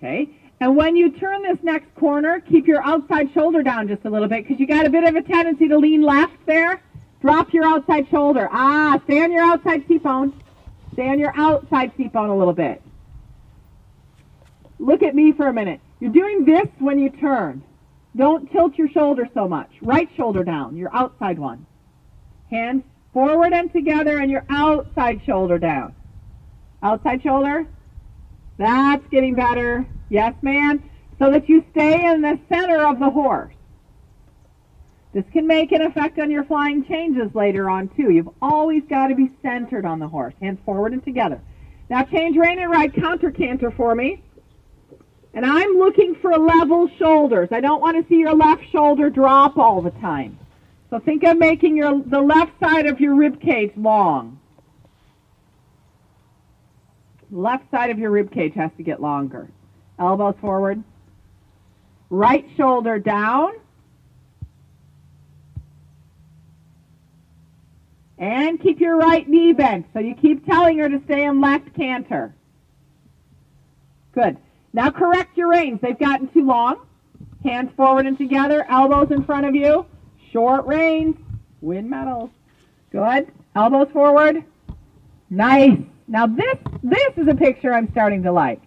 Okay. And when you turn this next corner, keep your outside shoulder down just a little bit because you got a bit of a tendency to lean left there. Drop your outside shoulder. Stay on your outside seat bone. Stay on your outside seat bone a little bit. Look at me for a minute. You're doing this when you turn. Don't tilt your shoulder so much. Right shoulder down, your outside one. Hands forward and together and your outside shoulder down. Outside shoulder. That's getting better. Yes, ma'am. So that you stay in the center of the horse. This can make an effect on your flying changes later on, too. You've always got to be centered on the horse. Hands forward and together. Now change rein and ride counter canter for me. And I'm looking for level shoulders. I don't want to see your left shoulder drop all the time. So think of making the left side of your rib cage long. Left side of your rib cage has to get longer. Elbows forward. Right shoulder down. And keep your right knee bent. So you keep telling her to stay in left canter. Good. Now correct your reins. They've gotten too long. Hands forward and together. Elbows in front of you. Short reins. Win medals. Good. Elbows forward. Nice. Now this is a picture I'm starting to like.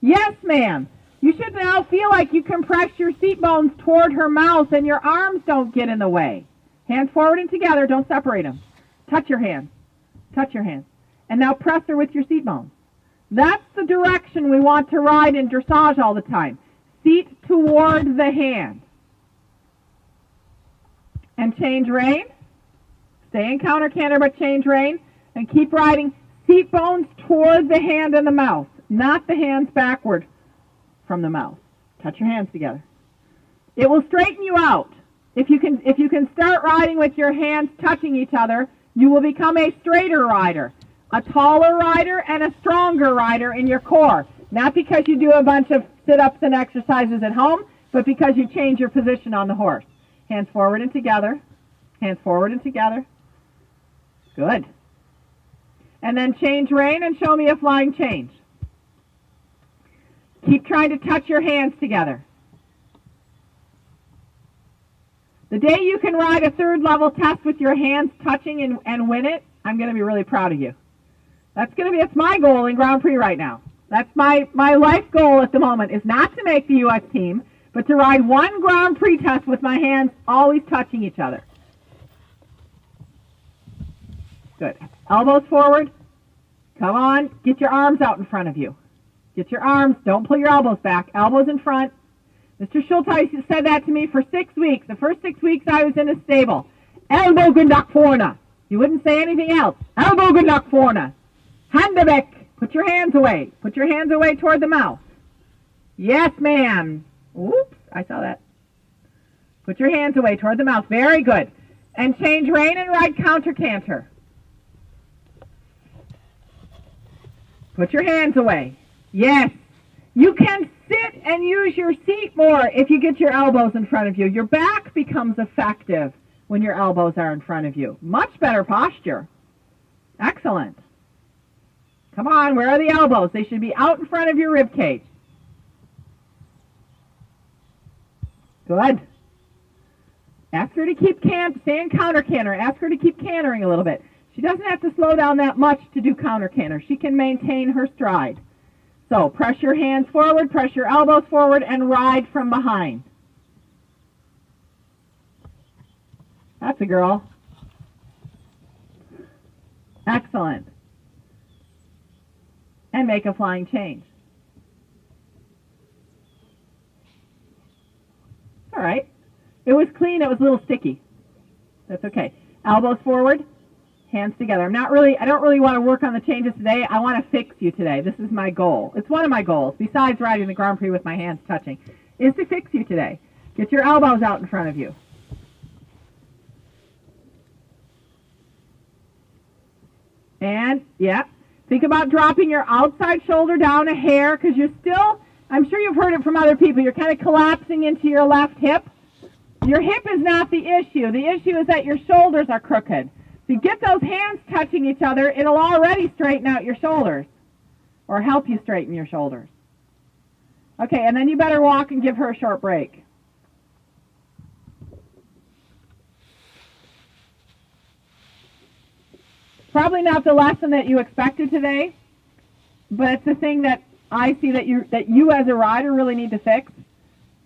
Yes, ma'am. You should now feel like you compress your seat bones toward her mouth and your arms don't get in the way. Hands forward and together. Don't separate them. Touch your hands. Touch your hands. And now press her with your seat bones. That's the direction we want to ride in dressage all the time. Seat toward the hand. And change rein. Stay in counter canter, but change rein. And keep riding. Seat bones toward the hand and the mouth. Not the hands backward from the mouth. Touch your hands together. It will straighten you out. If you can start riding with your hands touching each other, you will become a straighter rider. A taller rider and a stronger rider in your core. Not because you do a bunch of sit-ups and exercises at home, but because you change your position on the horse. Hands forward and together. Hands forward and together. Good. And then change rein and show me a flying change. Keep trying to touch your hands together. The day you can ride a third level test with your hands touching and win it, I'm going to be really proud of you. It's my goal in Grand Prix right now. That's my life goal at the moment, is not to make the U.S. team, but to ride one Grand Prix test with my hands always touching each other. Good. Elbows forward. Come on. Get your arms out in front of you. Get your arms. Don't pull your elbows back. Elbows in front. Mr. Schulteis said that to me for 6 weeks. The first 6 weeks I was in a stable. Ellbogen nach vorne. You wouldn't say anything else. Ellbogen nach vorne. Hände weg. Put your hands away. Put your hands away toward the mouth. Yes, ma'am. Oops, I saw that. Put your hands away toward the mouth. Very good. And change rein and ride counter canter. Put your hands away. Yes. You can sit and use your seat more if you get your elbows in front of you. Your back becomes effective when your elbows are in front of you. Much better posture. Excellent. Come on, where are the elbows? They should be out in front of your rib cage. Good. Ask her to keep stay in counter canter. Ask her to keep cantering a little bit. She doesn't have to slow down that much to do counter canter. She can maintain her stride. So press your hands forward, press your elbows forward, and ride from behind. That's a girl. Excellent. And make a flying change. All right. It was clean. It was a little sticky. That's okay. Elbows forward, hands together. I don't really want to work on the changes today. I want to fix you today. This is my goal. It's one of my goals, besides riding the Grand Prix with my hands touching, is to fix you today. Get your elbows out in front of you. And, yeah, think about dropping your outside shoulder down a hair, because you're still, I'm sure you've heard it from other people, you're kind of collapsing into your left hip. Your hip is not the issue. The issue is that your shoulders are crooked. So you get those hands touching each other, it'll already straighten out your shoulders, or help you straighten your shoulders. Okay, and then you better walk and give her a short break. Probably not the lesson that you expected today, but it's the thing that I see that you as a rider really need to fix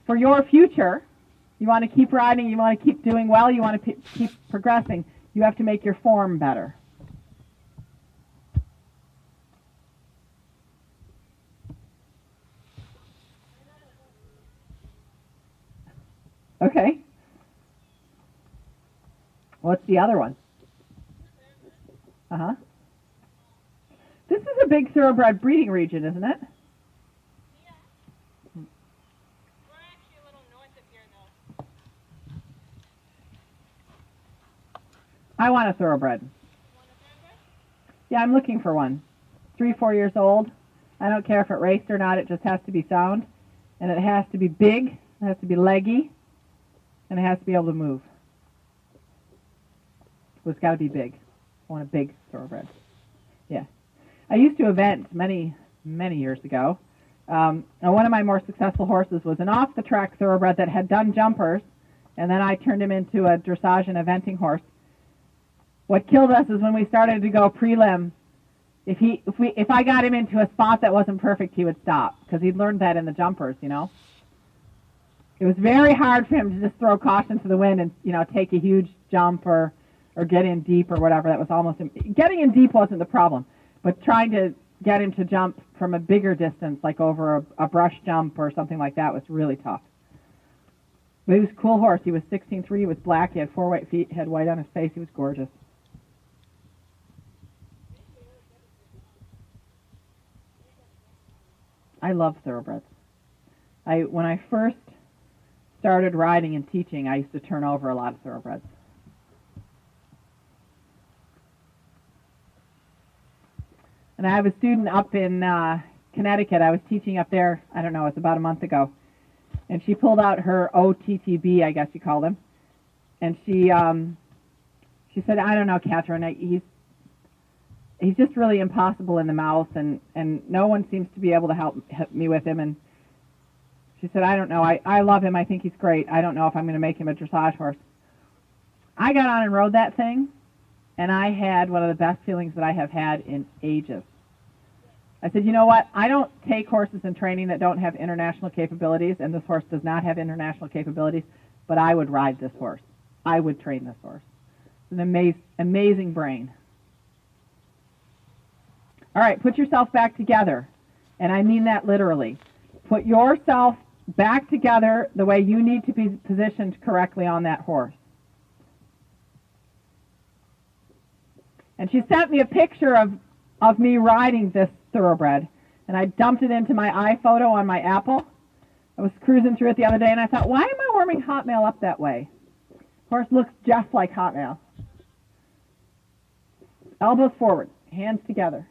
for your future. You want to keep riding, you want to keep doing well, you want to keep progressing. You have to make your form better. Okay. What's the other one? Uh-huh. This is a big thoroughbred breeding region, isn't it? Yeah. We're actually a little north of here, though. I want a thoroughbred. You want a thoroughbred? Yeah, I'm looking for one. 3-4 years old. I don't care if it raced or not. It just has to be sound. And it has to be big. It has to be leggy. And it has to be able to move. So it's got to be big. I want a big thoroughbred. Yeah. I used to event many, many years ago. And one of my more successful horses was an off-the-track thoroughbred that had done jumpers. And then I turned him into a dressage and eventing horse. What killed us is when we started to go prelim. If I got him into a spot that wasn't perfect, he would stop because he'd learned that in the jumpers, you know. It was very hard for him to just throw caution to the wind and, you know, take a huge jump or get in deep or whatever. That was almost getting in deep wasn't the problem, but trying to get him to jump from a bigger distance, like over a brush jump or something like that, was really tough. But he was a cool horse. He was 16'3", he was black, he had 4 white feet, had white on his face, he was gorgeous. I love thoroughbreds. When I first started riding and teaching, I used to turn over a lot of thoroughbreds. And I have a student up in Connecticut. I was teaching up there, I don't know, it's about a month ago. And she pulled out her OTTB, I guess you call them. And she said, I don't know, Catherine, he's just really impossible in the mouth, and no one seems to be able to help me with him. And she said, I don't know, I love him, I think he's great. I don't know if I'm going to make him a dressage horse. I got on and rode that thing, and I had one of the best feelings that I have had in ages. I said, you know what, I don't take horses in training that don't have international capabilities, and this horse does not have international capabilities, but I would ride this horse. I would train this horse. It's an amazing brain. All right, put yourself back together, and I mean that literally. Put yourself back together the way you need to be positioned correctly on that horse. And she sent me a picture of me riding this thoroughbred, and I dumped it into my iPhoto on my Apple. I was cruising through it the other day, and I thought, why am I warming Hotmail up that way? Horse looks just like Hotmail. Elbows forward, hands together.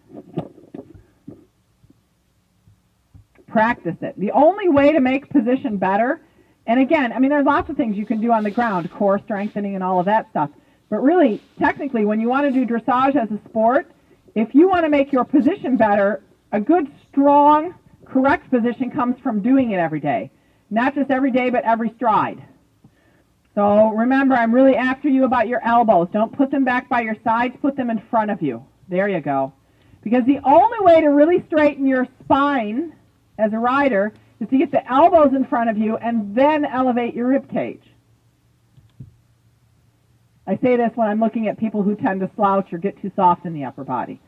Practice it. The only way to make position better, and again, I mean, there's lots of things you can do on the ground, core strengthening and all of that stuff. But really, technically, when you want to do dressage as a sport, if you want to make your position better, a good, strong, correct position comes from doing it every day. Not just every day, but every stride. So remember, I'm really after you about your elbows. Don't put them back by your sides. Put them in front of you. There you go. Because the only way to really straighten your spine as a rider is to get the elbows in front of you and then elevate your rib cage. I say this when I'm looking at people who tend to slouch or get too soft in the upper body.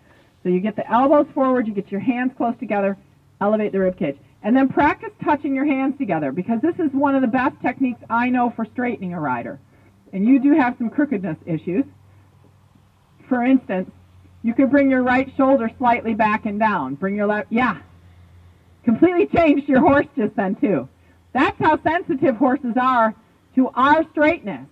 So you get the elbows forward, you get your hands close together, elevate the rib cage. And then practice touching your hands together, because this is one of the best techniques I know for straightening a rider. And you do have some crookedness issues. For instance, you could bring your right shoulder slightly back and down. Bring your left, yeah. Completely changed your horse just then too. That's how sensitive horses are to our straightness.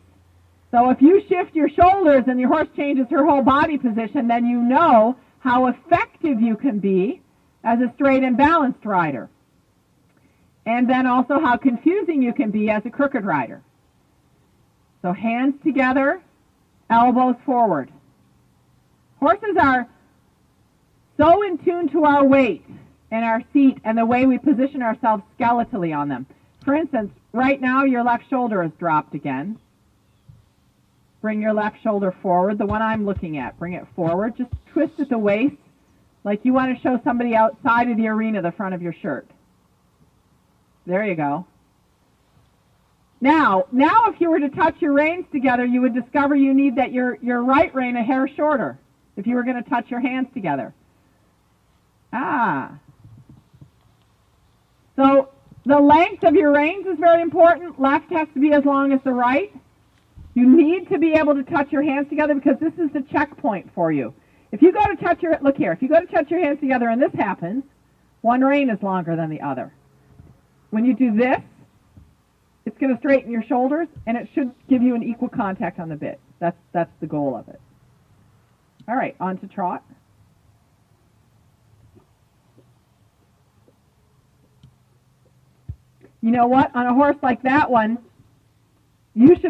So if you shift your shoulders and your horse changes her whole body position, then you know how effective you can be as a straight and balanced rider. And then also how confusing you can be as a crooked rider. So hands together, elbows forward. Horses are so in tune to our weight and our seat and the way we position ourselves skeletally on them. For instance, right now your left shoulder is dropped again. Bring your left shoulder forward, the one I'm looking at. Bring it forward. Just twist at the waist like you want to show somebody outside of the arena the front of your shirt. There you go. Now if you were to touch your reins together, you would discover you need that your right rein a hair shorter if you were going to touch your hands together. So the length of your reins is very important. Left has to be as long as the right. You need to be able to touch your hands together because this is the checkpoint for you. If you go to touch your, look here, if you go to touch your hands together and this happens, one rein is longer than the other. When you do this, it's going to straighten your shoulders and it should give you an equal contact on the bit. That's the goal of it. All right, on to trot. You know what? On a horse like that one, you should